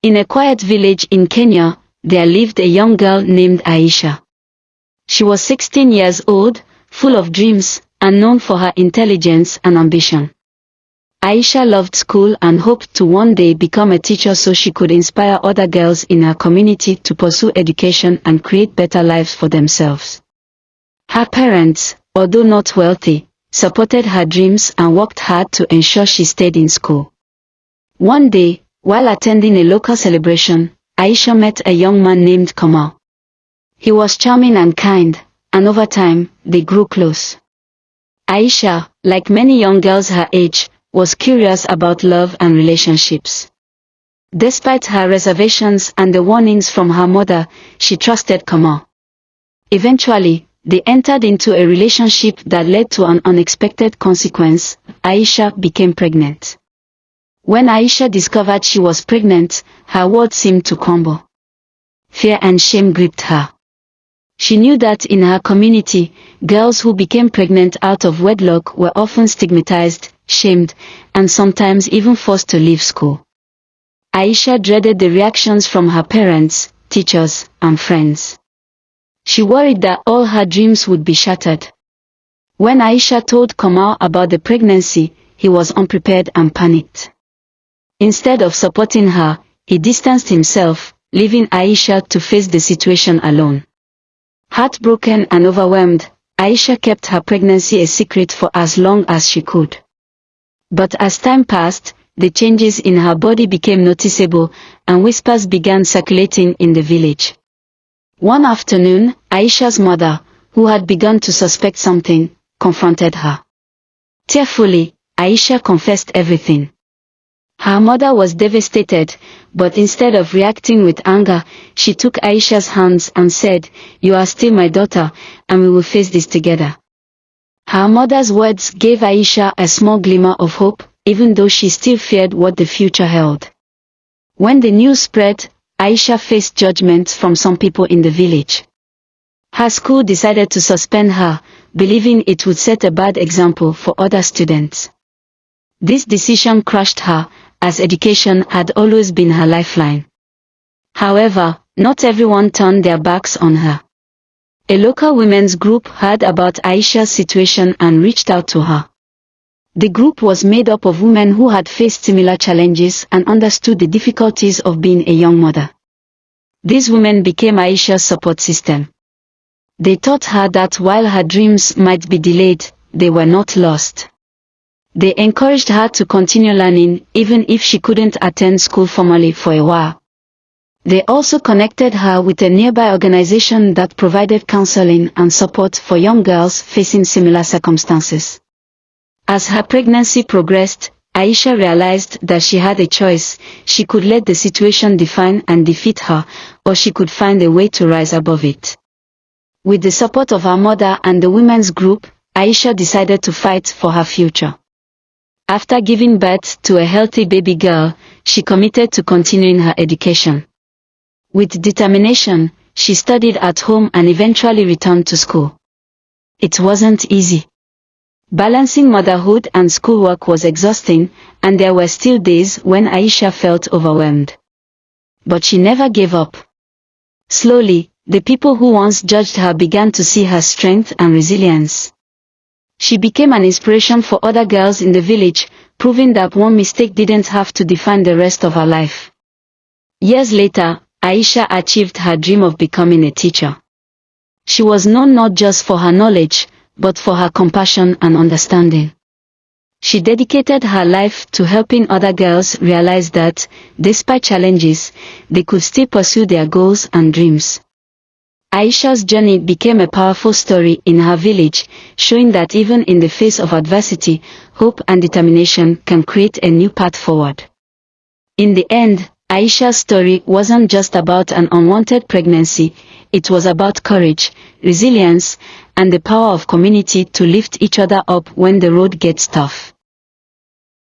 In a quiet village in Kenya, there lived a young girl named Aisha. She was 16 years old, full of dreams, and known for her intelligence and ambition. Aisha loved school and hoped to one day become a teacher so she could inspire other girls in her community to pursue education and create better lives for themselves. Her parents, although not wealthy, supported her dreams and worked hard to ensure she stayed in school. One day, while attending a local celebration, Aisha met a young man named Kamal. He was charming and kind, and over time, they grew close. Aisha, like many young girls her age, was curious about love and relationships. Despite her reservations and the warnings from her mother, she trusted Kamal. Eventually, they entered into a relationship that led to an unexpected consequence. Aisha became pregnant. When Aisha discovered she was pregnant, her world seemed to crumble. Fear and shame gripped her. She knew that in her community, girls who became pregnant out of wedlock were often stigmatized, shamed, and sometimes even forced to leave school. Aisha dreaded the reactions from her parents, teachers, and friends. She worried that all her dreams would be shattered. When Aisha told Kamal about the pregnancy, he was unprepared and panicked. Instead of supporting her, he distanced himself, leaving Aisha to face the situation alone. Heartbroken and overwhelmed, Aisha kept her pregnancy a secret for as long as she could. But as time passed, the changes in her body became noticeable, and whispers began circulating in the village. One afternoon, Aisha's mother, who had begun to suspect something, confronted her. Tearfully, Aisha confessed everything. Her mother was devastated, but instead of reacting with anger, she took Aisha's hands and said, "You are still my daughter, and we will face this together." Her mother's words gave Aisha a small glimmer of hope, even though she still feared what the future held. When the news spread, Aisha faced judgment from some people in the village. Her school decided to suspend her, believing it would set a bad example for other students. This decision crushed her, as education had always been her lifeline. However, not everyone turned their backs on her. A local women's group heard about Aisha's situation and reached out to her. The group was made up of women who had faced similar challenges and understood the difficulties of being a young mother. These women became Aisha's support system. They taught her that while her dreams might be delayed, they were not lost. They encouraged her to continue learning, even if she couldn't attend school formally for a while. They also connected her with a nearby organization that provided counseling and support for young girls facing similar circumstances. As her pregnancy progressed, Aisha realized that she had a choice. She could let the situation define and defeat her, or she could find a way to rise above it. With the support of her mother and the women's group, Aisha decided to fight for her future. After giving birth to a healthy baby girl, she committed to continuing her education. With determination, she studied at home and eventually returned to school. It wasn't easy. Balancing motherhood and schoolwork was exhausting, and there were still days when Aisha felt overwhelmed. But she never gave up. Slowly, the people who once judged her began to see her strength and resilience. She became an inspiration for other girls in the village, proving that one mistake didn't have to define the rest of her life. Years later, Aisha achieved her dream of becoming a teacher. She was known not just for her knowledge, but for her compassion and understanding. She dedicated her life to helping other girls realize that, despite challenges, they could still pursue their goals and dreams. Aisha's journey became a powerful story in her village, showing that even in the face of adversity, hope and determination can create a new path forward. In the end, Aisha's story wasn't just about an unwanted pregnancy, it was about courage, resilience, and the power of community to lift each other up when the road gets tough.